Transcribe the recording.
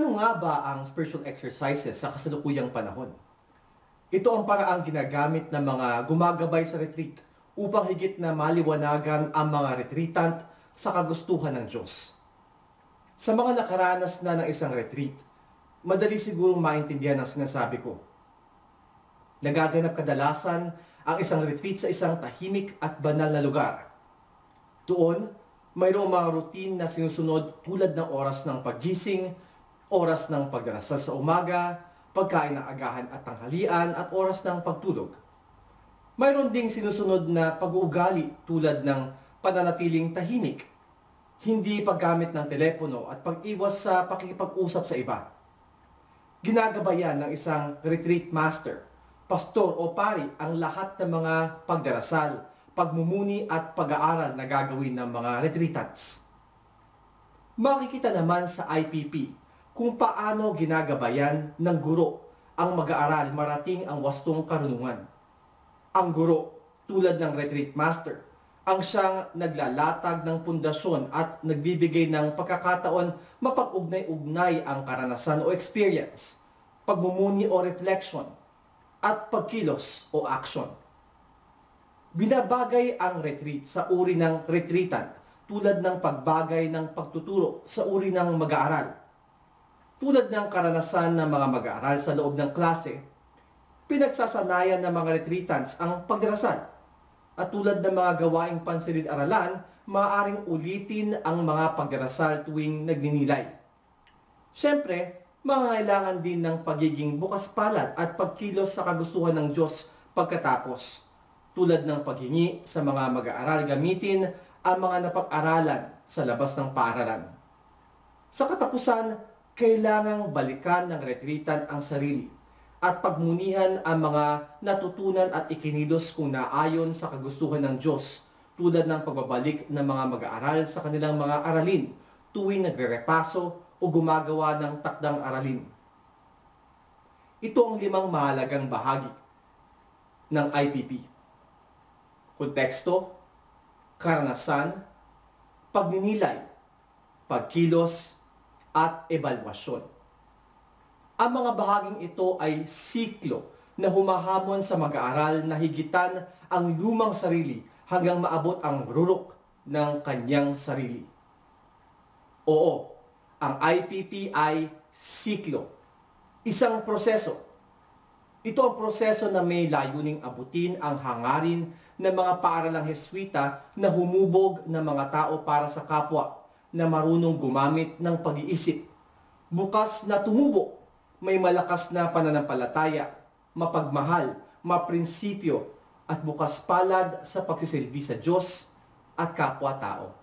Ano nga ba ang spiritual exercises sa kasalukuyang panahon? Ito ang paraang ginagamit ng mga gumagabay sa retreat upang higit na maliwanagan ang mga retreatant sa kagustuhan ng Diyos. Sa mga nakaranas na ng isang retreat, madali sigurong maintindihan ang sinasabi ko. Nagaganap kadalasan ang isang retreat sa isang tahimik at banal na lugar. Doon, mayroong mga routine na sinusunod tulad ng oras ng paggising, oras ng pagdarasal sa umaga, pagkain ng agahan at tanghalian at oras ng pagtulog. Mayroon ding sinusunod na pag-uugali tulad ng pananatiling tahimik, hindi paggamit ng telepono at pag-iwas sa pakikipag-usap sa iba. Ginagabayan ng isang retreat master, pastor o pari ang lahat ng mga pagdarasal, pagmumuni at pag-aaral na gagawin ng mga retreatants. Makikita naman sa IPP kung paano ginagabayan ng guro ang mag-aaral marating ang wastong karunungan. Ang guro, tulad ng retreat master, ang siyang naglalatag ng pundasyon at nagbibigay ng pagkakataon mapag-ugnay-ugnay ang karanasan o experience, pagmumuni o reflection, at pagkilos o action. Binabagay ang retreat sa uri ng retreatant tulad ng pagbagay ng pagtuturo sa uri ng mag-aaral. Tulad ng karanasan ng mga mag-aaral sa loob ng klase, pinagsasanayan ng mga retreatants ang pagdarasal. At tulad ng mga gawaing pansilid-aralan, maaaring ulitin ang mga pagdarasal tuwing nagninilay. Siyempre, mangangailangan din ng pagiging bukas palad at pagkilos sa kagustuhan ng Diyos pagkatapos. Tulad ng paghingi sa mga mag-aaral gamitin ang mga napag-aralan sa labas ng paaralan. Sa katapusan, kailangang balikan ng retreatant ang sarili at pagmunihan ang mga natutunan at ikinilos kung naayon sa kagustuhan ng Diyos, tulad ng pagbabalik ng mga mag-aaral sa kanilang mga aralin tuwing nagre-repaso o gumagawa ng takdang aralin. Ito ang 5 mahalagang bahagi ng IPP. Konteksto, karanasan, pagninilay, pagkilos, at ebalwasyon. Ang mga bahaging ito ay siklo na humahamon sa mag-aaral na higitan ang lumang sarili hanggang maabot ang rurok ng kanyang sarili. Oo, ang IPP ay siklo, isang proseso. Ito ang proseso na may layuning abutin ang hangarin ng mga paaralang Heswita na humubog ng mga tao para sa kapwa, na marunong gumamit ng pag-iisip, bukas na tumubo, may malakas na pananampalataya, mapagmahal, maprinsipyo, at bukas palad sa pagsisilbi sa Diyos at kapwa-tao.